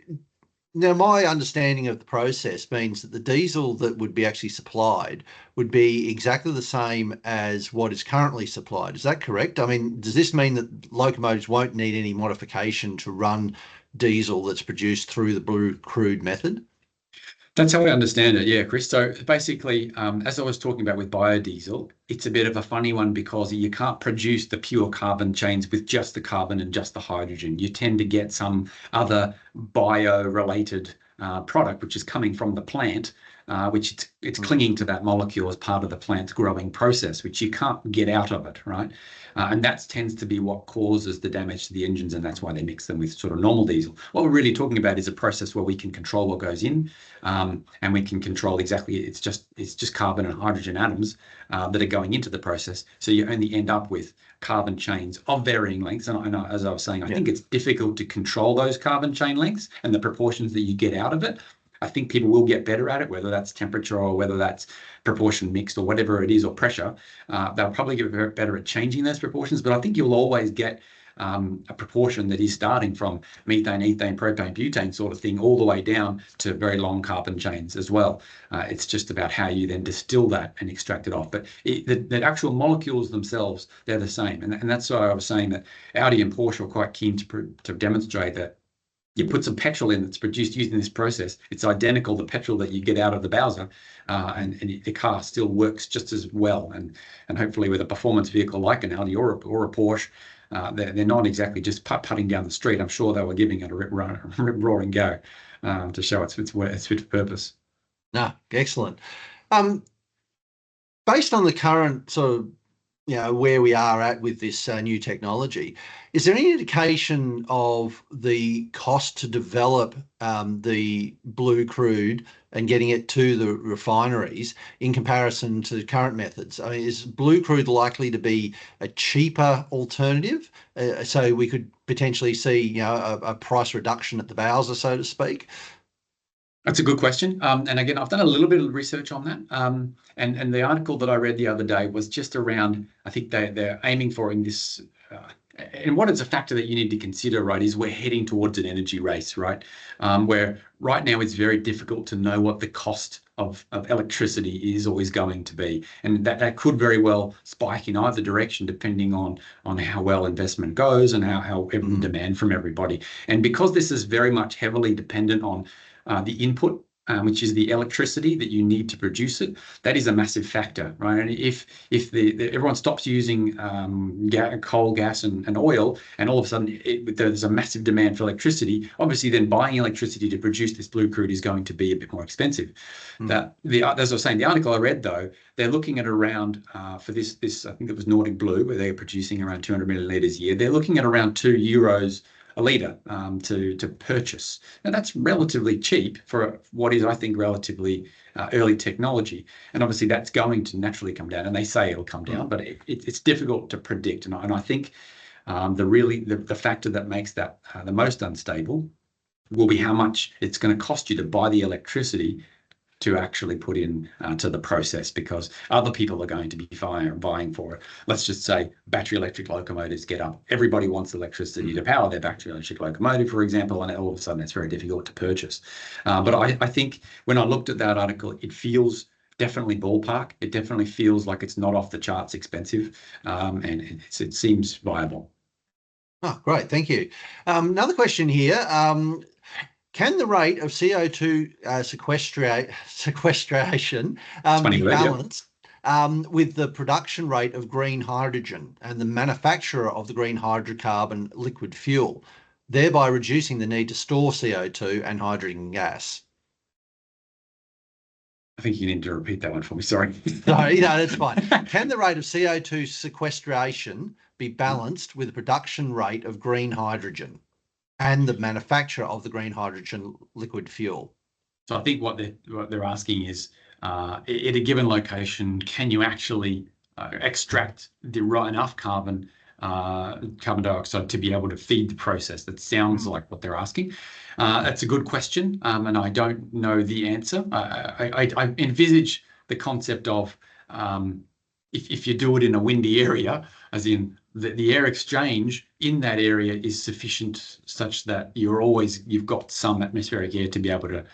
Speaker 1: Now, my understanding of the process means that the diesel that would be actually supplied would be exactly the same as what is currently supplied. Is that correct? I mean, does this mean that locomotives won't need any modification to run diesel that's produced through the Blue Crude method?
Speaker 2: That's how I understand it. Yeah, Chris. So basically, as I was talking about with biodiesel, it's a bit of a funny one because you can't produce the pure carbon chains with just the carbon and just the hydrogen. You tend to get some other bio-related product, which is coming from the plant, which it's clinging to that molecule as part of the plant's growing process, which you can't get out of it, right? And that tends to be what causes the damage to the engines, and that's why they mix them with sort of normal diesel. What we're really talking about is a process where we can control what goes in, and we can control exactly, it's just carbon and hydrogen atoms that are going into the process. So you only end up with carbon chains of varying lengths. And as I was saying, I think it's difficult to control those carbon chain lengths and the proportions that you get out of it. I think people will get better at it, whether that's temperature or whether that's proportion mixed or whatever it is, or pressure. They'll probably get better at changing those proportions, but I think you'll always get a proportion that is starting from methane, ethane, propane, butane sort of thing, all the way down to very long carbon chains as well. It's just about how you then distill that and extract it off. But the actual molecules themselves, they're the same. And that's why I was saying that Audi and Porsche are quite keen to demonstrate that you put some petrol in that's produced using this process. It's identical to petrol that you get out of the Bowser, and the car still works just as well. And hopefully with a performance vehicle like an Audi or a Porsche, they're not exactly just putting down the street. I'm sure they were giving it a rip roaring go to show it's fit for purpose.
Speaker 1: No, excellent. Based on the current sort of, where we are at with this new technology, is there any indication of the cost to develop the blue crude and getting it to the refineries in comparison to current methods? I mean, is blue crude likely to be a cheaper alternative? So we could potentially see, a price reduction at the Bowser, so to speak?
Speaker 2: That's a good question. And again, I've done a little bit of research on that. And the article that I read the other day was just around, I think they're aiming for in this, and what is a factor that you need to consider, right, is we're heading towards an energy race, right? Where right now it's very difficult to know what the cost of electricity is or is going to be. And that could very well spike in either direction, depending on how well investment goes and how demand from everybody. And because this is very much heavily dependent on the input, which is the electricity that you need to produce it, that is a massive factor, right? And if everyone stops using coal, gas, and oil, and all of a sudden there's a massive demand for electricity, obviously then buying electricity to produce this blue crude is going to be a bit more expensive. As I was saying, the article I read though, they're looking at around for this I think it was Nordic Blue, where they're producing around 200 millilitres a year. They're looking at around €2 a litre to purchase. Now that's relatively cheap for what is, I think, relatively early technology. And obviously that's going to naturally come down, and they say it'll come down, but it's difficult to predict. And I think the factor that makes that the most unstable will be how much it's going to cost you to buy the electricity to actually put in to the process, because other people are going to be vying for it. Let's just say battery electric locomotives get up. Everybody wants electricity to power their battery electric locomotive, for example, and all of a sudden it's very difficult to purchase. But I think when I looked at that article, it feels definitely ballpark. It definitely feels like it's not off the charts expensive, and it seems viable.
Speaker 1: Oh, great. Thank you. Another question here. Can the rate of CO2 sequestration be balanced with the production rate of green hydrogen and the manufacture of the green hydrocarbon liquid fuel, thereby reducing the need to store CO2 and hydrogen gas?
Speaker 2: I think you need to repeat that one for me. Sorry.
Speaker 1: No, that's fine. Can the rate of CO2 sequestration be balanced with the production rate of green hydrogen and the manufacture of the green hydrogen liquid fuel?
Speaker 2: So I think what they're asking is, at a given location, can you actually extract the right enough carbon dioxide to be able to feed the process? That sounds like what they're asking. That's a good question, and I don't know the answer. I envisage the concept of if you do it in a windy area, as in the air exchange in that area is sufficient such that you've got some atmospheric air to be able to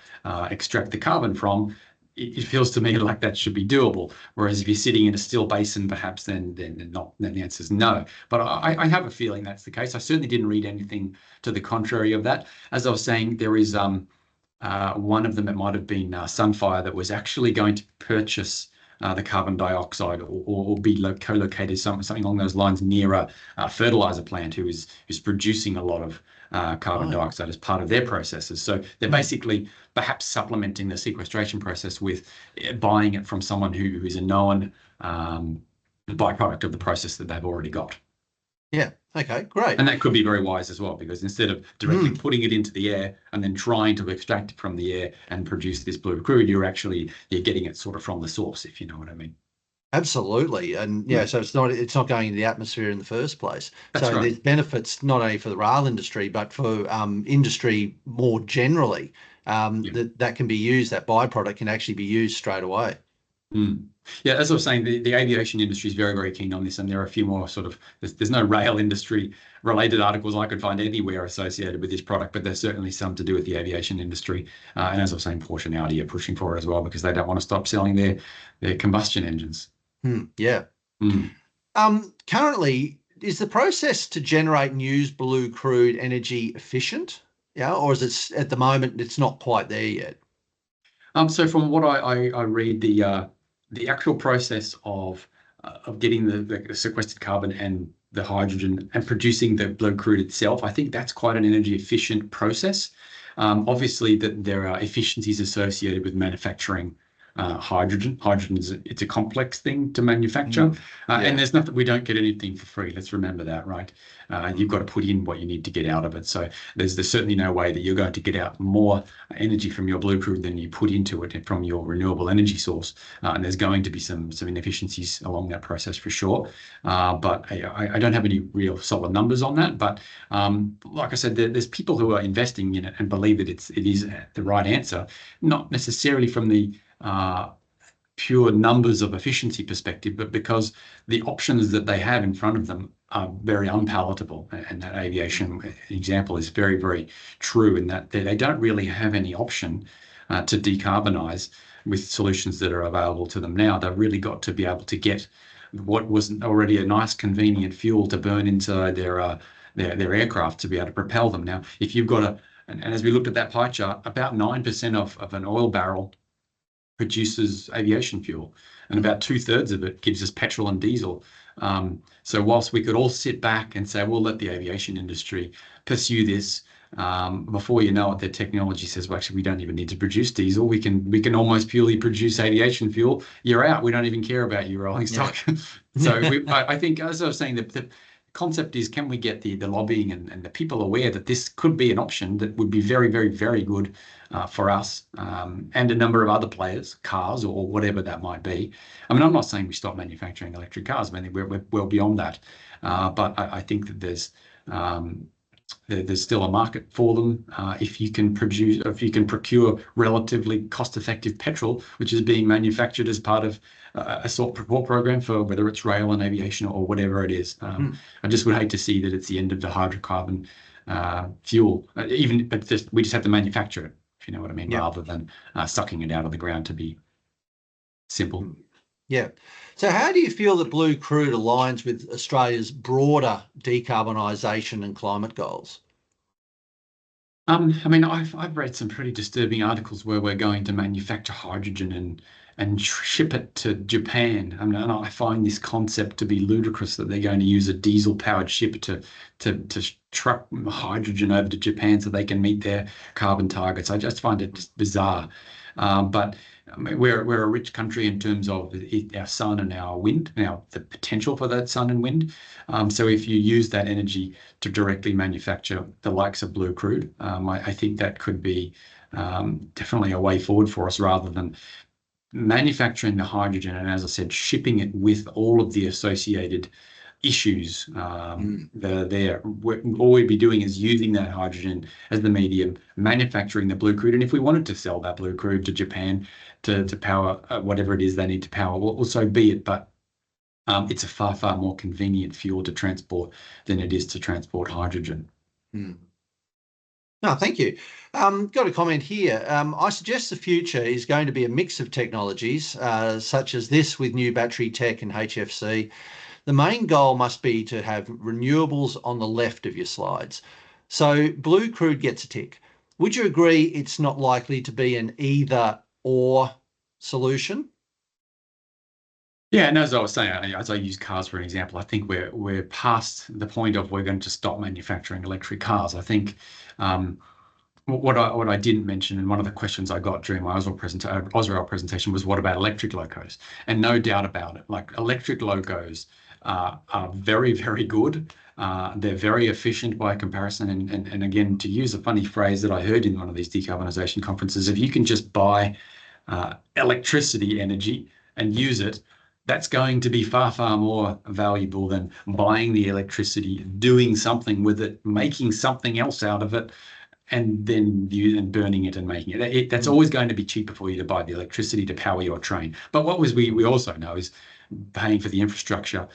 Speaker 2: extract the carbon from. It feels to me like that should be doable. Whereas if you're sitting in a still basin, perhaps then not. Then the answer is no. But I have a feeling that's the case. I certainly didn't read anything to the contrary of that. As I was saying, there is one of them, it might have been Sunfire, that was actually going to purchase the carbon dioxide or be co-located something along those lines near a fertilizer plant who's producing a lot of carbon dioxide as part of their processes. So they're basically perhaps supplementing the sequestration process with buying it from someone who is a known byproduct of the process that they've already got.
Speaker 1: Yeah. Okay, great.
Speaker 2: And that could be very wise as well, because instead of directly putting it into the air and then trying to extract it from the air and produce this blue crude, you're getting it sort of from the source, if you know what I mean.
Speaker 1: Absolutely. And so it's not going into the atmosphere in the first place.
Speaker 2: That's right.
Speaker 1: There's benefits not only for the rail industry, but for industry more generally, that can be used, that byproduct can actually be used straight away.
Speaker 2: Yeah, as I was saying, the aviation industry is very, very keen on this, and there are a few more there's no rail industry related articles I could find anywhere associated with this product, but there's certainly some to do with the aviation industry. And as I was saying, Porsche and Audi are pushing for it as well, because they don't want to stop selling their combustion engines.
Speaker 1: Yeah. Currently, is the process to generate and use blue crude energy efficient? Yeah, or is it at the moment it's not quite there yet?
Speaker 2: So from what I read, the actual process of getting the sequestered carbon and the hydrogen and producing the blue crude itself, I think that's quite an energy efficient process. Obviously, that there are efficiencies associated with manufacturing hydrogen. Hydrogen it's a complex thing to manufacture, and there's nothing, we don't get anything for free. Let's remember that, right? You've got to put in what you need to get out of it. So there's certainly no way that you're going to get out more energy from your blue crude than you put into it from your renewable energy source. And there's going to be some inefficiencies along that process for sure. But I don't have any real solid numbers on that. But like I said, there's people who are investing in it and believe that it is the right answer, not necessarily from the pure numbers of efficiency perspective, but because the options that they have in front of them are very unpalatable. And that aviation example is very, very true in that they don't really have any option to decarbonize with solutions that are available to them now. They've really got to be able to get what was already a nice, convenient fuel to burn inside their aircraft to be able to propel them. Now, if you've got and as we looked at that pie chart, about 9% of an oil barrel produces aviation fuel, and about 2/3 of it gives us petrol and diesel. So whilst we could all sit back and say, we'll let the aviation industry pursue this, before you know it, their technology says, well, actually, we don't even need to produce diesel. We can almost purely produce aviation fuel. You're out. We don't even care about you rolling stock. So I think, as I was saying, the concept is, can we get the lobbying and the people aware that this could be an option that would be very, very, very good for us and a number of other players, cars or whatever that might be. I mean, I'm not saying we stop manufacturing electric cars. I mean, we're well beyond that. But I think that there's there's still a market for them if you can procure relatively cost-effective petrol, which is being manufactured as part of a salt support program for whether it's rail and aviation or whatever it is. I just would hate to see that it's the end of the hydrocarbon fuel, but we just have to manufacture it, if you know what I mean, rather than sucking it out of the ground, to be simple.
Speaker 1: Yeah. So how do you feel that Blue Crude aligns with Australia's broader decarbonisation and climate goals?
Speaker 2: I mean, I've read some pretty disturbing articles where we're going to manufacture hydrogen and ship it to Japan. I mean, and I find this concept to be ludicrous that they're going to use a diesel-powered ship to truck hydrogen over to Japan so they can meet their carbon targets. I just find it just bizarre. But I mean, we're a rich country in terms of our sun and our wind, now the potential for that sun and wind. So if you use that energy to directly manufacture the likes of Blue Crude, I think that could be definitely a way forward for us, rather than manufacturing the hydrogen and, as I said, shipping it with all of the associated issues that are there. All we'd be doing is using that hydrogen as the medium, manufacturing the Blue Crude, and if we wanted to sell that Blue Crude to Japan to power whatever it is they need to power, well, so be it. But it's a far, far more convenient fuel to transport than it is to transport hydrogen.
Speaker 1: No, thank you. Got a comment here. I suggest the future is going to be a mix of technologies, such as this with new battery tech and HFC. The main goal must be to have renewables on the left of your slides. So Blue Crude gets a tick. Would you agree it's not likely to be an either or solution?
Speaker 2: Yeah, and as I was saying, as I use cars for an example, I think we're past the point of we're going to stop manufacturing electric cars. I think what I didn't mention, and one of the questions I got during my Ausrail presentation was, what about electric locos? And no doubt about it, like, electric locos are very, very good. They're very efficient by comparison. And again, to use a funny phrase that I heard in one of these decarbonisation conferences, if you can just buy electricity energy and use it, that's going to be far, far more valuable than buying the electricity, doing something with it, making something else out of it, and then burning it and making it. That's always going to be cheaper for you to buy the electricity to power your train. But what we also know is paying for the infrastructure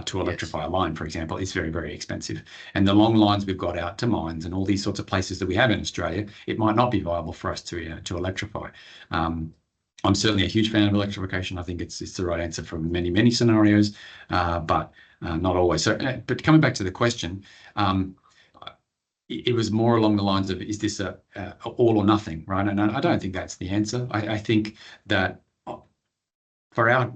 Speaker 2: to electrify a line, for example, is very, very expensive. And the long lines we've got out to mines and all these sorts of places that we have in Australia, it might not be viable for us to electrify. I'm certainly a huge fan of electrification. I think it's the right answer for many, many scenarios, but not always. So, but coming back to the question, it was more along the lines of, is this a all or nothing, right? And I don't think that's the answer. I think that I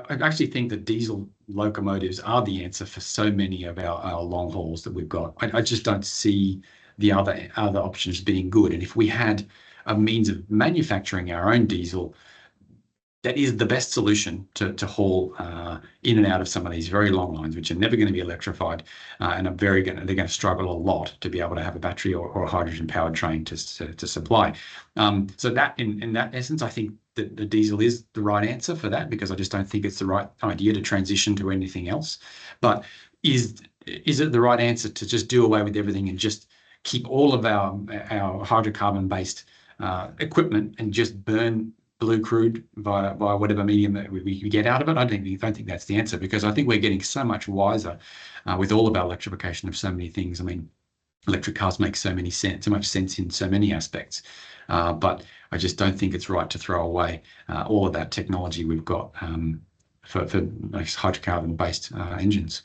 Speaker 2: actually think that diesel locomotives are the answer for so many of our long hauls that we've got. I just don't see the other options being good. And if we had a means of manufacturing our own diesel, that is the best solution to haul in and out of some of these very long lines, which are never going to be electrified, and they're going to struggle a lot to be able to have a battery or a hydrogen powered train to supply. So that in that essence, I think that the diesel is the right answer for that, because I just don't think it's the right idea to transition to anything else. But is it the right answer to just do away with everything and just keep all of our hydrocarbon based equipment and just burn Blue Crude via whatever medium that we get out of it? I don't think that's the answer, because I think we're getting so much wiser with all of our electrification of so many things. I mean, electric cars make so much sense in so many aspects, but I just don't think it's right to throw away all of that technology we've got for hydrocarbon based engines.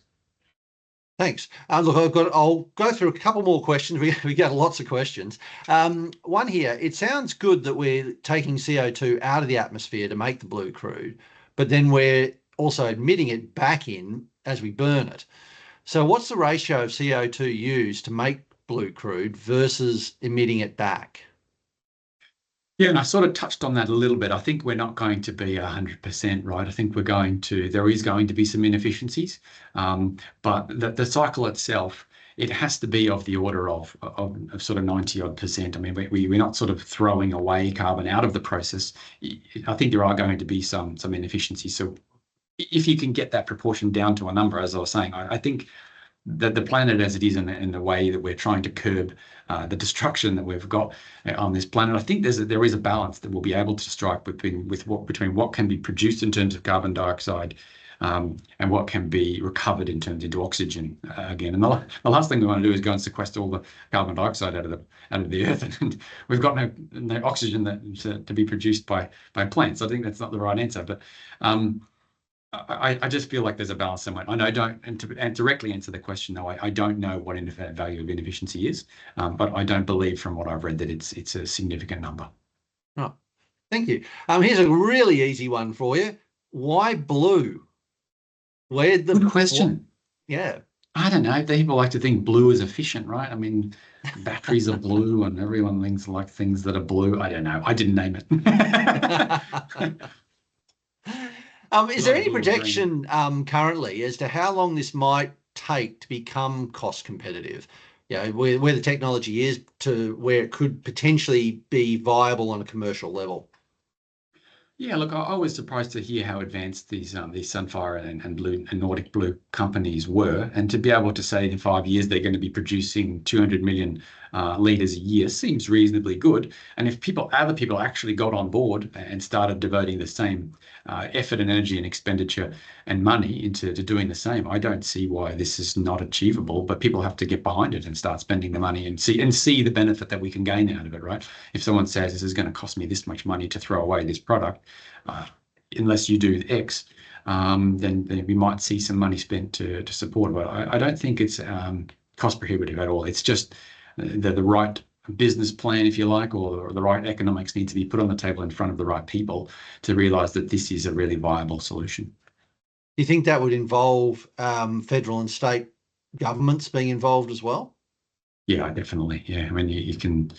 Speaker 1: Thanks. Look, I'll go through a couple more questions. We get lots of questions. One here, it sounds good that we're taking CO2 out of the atmosphere to make the Blue Crude, but then we're also emitting it back in as we burn it. So what's the ratio of CO2 used to make Blue Crude versus emitting it back?
Speaker 2: Yeah, and I sort of touched on that a little bit. I think we're not going to be 100% right. I think there is going to be some inefficiencies, but the cycle itself, it has to be of the order of sort of 90-odd%. I mean, we're not sort of throwing away carbon out of the process. I think there are going to be some inefficiencies. So if you can get that proportion down to a number, as I was saying, I think the planet as it is in the way that we're trying to curb the destruction that we've got on this planet. I think there is a balance that we'll be able to strike between what can be produced in terms of carbon dioxide and what can be recovered in terms into oxygen again. And the last thing we want to do is go and sequester all the carbon dioxide out of the earth, and we've got no oxygen to be produced by plants. I think that's not the right answer, but I just feel like there's a balance somewhere. And I don't, and to directly answer the question, though, I don't know what value of inefficiency is, but I don't believe from what I've read that it's a significant number.
Speaker 1: Oh, thank you. Here's a really easy one for you. Why blue? Good
Speaker 2: question.
Speaker 1: Yeah.
Speaker 2: I don't know. People like to think blue is efficient, right? I mean, batteries are blue and everyone thinks like things that are blue. I don't know. I didn't name it.
Speaker 1: Is there any projection currently as to how long this might take to become cost competitive? Where the technology is to where it could potentially be viable on a commercial level?
Speaker 2: Yeah, look, I was surprised to hear how advanced these Sunfire and Blue and Nordic Blue companies were, and to be able to say in 5 years they're going to be producing 200 million litres a year seems reasonably good. And if other people actually got on board and started devoting the same effort and energy and expenditure and money into doing the same, I don't see why this is not achievable. But people have to get behind it and start spending the money and see the benefit that we can gain out of it, right? If someone says this is going to cost me this much money to throw away this product, unless you do X, then we might see some money spent to support it. But I don't think it's cost prohibitive at all. It's just the right business plan, if you like, or the right economics need to be put on the table in front of the right people to realise that this is a really viable solution.
Speaker 1: Do you think that would involve federal and state governments being involved as well?
Speaker 2: Yeah, definitely. Yeah, I mean, you can.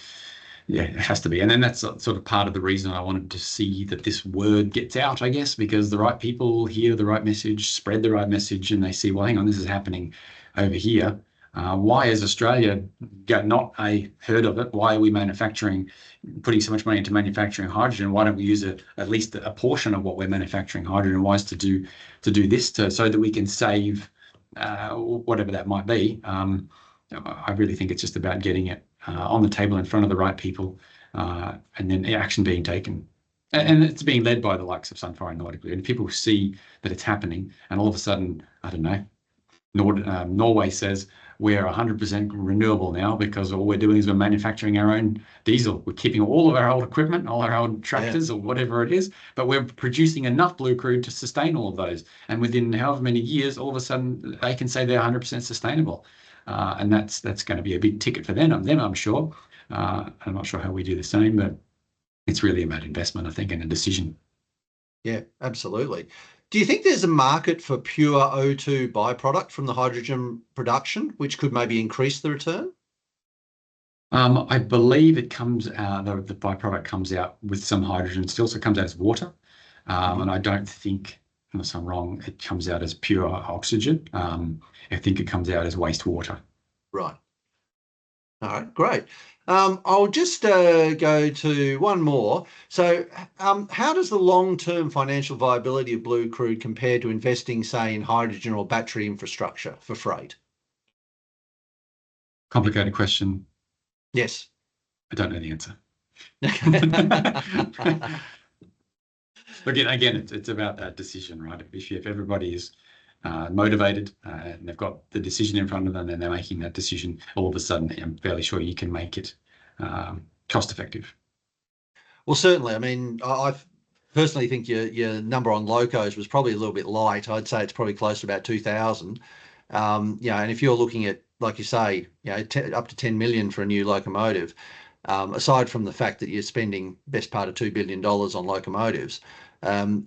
Speaker 2: Yeah, it has to be. And then that's sort of part of the reason I wanted to see that this word gets out, I guess, because the right people hear the right message, spread the right message, and they see, well, hang on, this is happening over here. Why is Australia not heard of it? Why are we putting so much money into manufacturing hydrogen? Why don't we use at least a portion of what we're manufacturing hydrogen-wise to do this so that we can save whatever that might be? I really think it's just about getting it on the table in front of the right people, and then action being taken. And it's being led by the likes of Sunfire and Nordic Blue. And people see that it's happening, and all of a sudden, I don't know, Norway says we're 100% renewable now because all we're doing is we're manufacturing our own diesel. We're keeping all of our old equipment, all our old tractors or whatever it is, but we're producing enough Blue Crude to sustain all of those. And within however many years, all of a sudden, they can say they're 100% sustainable. And that's going to be a big ticket for them, I'm sure. I'm not sure how we do the same, but it's really about investment, I think, and a decision.
Speaker 1: Yeah, absolutely. Do you think there's a market for pure O2 byproduct from the hydrogen production, which could maybe increase the return?
Speaker 2: I believe it comes out, the byproduct comes out with some hydrogen still, so it comes out as water. And I don't think, unless I'm wrong, it comes out as pure oxygen. I think it comes out as wastewater.
Speaker 1: Right. All right, great. I'll just go to one more. So how does the long-term financial viability of Blue Crude compare to investing, say, in hydrogen or battery infrastructure for freight?
Speaker 2: Complicated question.
Speaker 1: Yes.
Speaker 2: I don't know the answer. Again, it's about that decision, right? If everybody is motivated and they've got the decision in front of them and they're making that decision, all of a sudden, I'm fairly sure you can make it cost effective. Well,
Speaker 1: certainly. I mean, I personally think your number on locos was probably a little bit light. I'd say it's probably close to about 2,000. And if you're looking at, like you say, up to 10 million for a new locomotive, aside from the fact that you're spending best part of $2 billion on locomotives,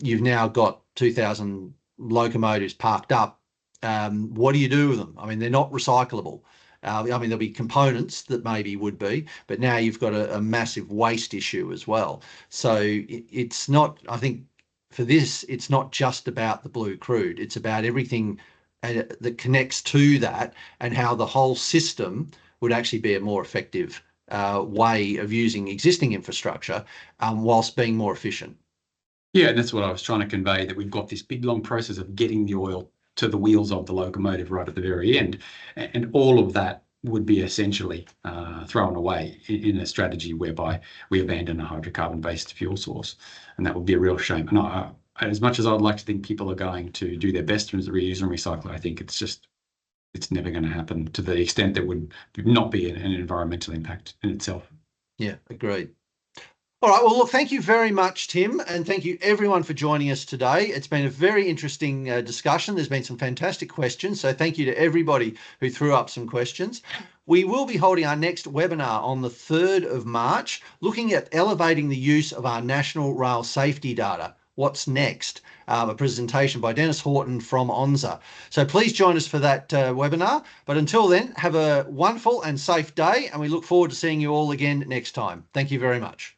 Speaker 1: you've now got 2,000 locomotives parked up. What do you do with them? I mean, they're not recyclable. I mean, there'll be components that maybe would be, but now you've got a massive waste issue as well. So it's not, I think for this, it's not just about the Blue Crude. It's about everything that connects to that and how the whole system would actually be a more effective way of using existing infrastructure whilst being more efficient.
Speaker 2: Yeah, and that's what I was trying to convey, that we've got this big long process of getting the oil to the wheels of the locomotive right at the very end. And all of that would be essentially thrown away in a strategy whereby we abandon a hydrocarbon-based fuel source. And that would be a real shame. And as much as I'd like to think people are going to do their best to reuse and recycle, I think it's never going to happen to the extent that would not be an environmental impact in itself.
Speaker 1: Yeah, agreed. All right. Well, look, thank you very much, Tim, and thank you everyone for joining us today. It's been a very interesting discussion. There's been some fantastic questions. So thank you to everybody who threw up some questions. We will be holding our next webinar on the 3rd of March, looking at elevating the use of our national rail safety data. What's next? A presentation by Dennis Horton from ONSA. So please join us for that webinar. But until then, have a wonderful and safe day, and we look forward to seeing you all again next time. Thank you very much.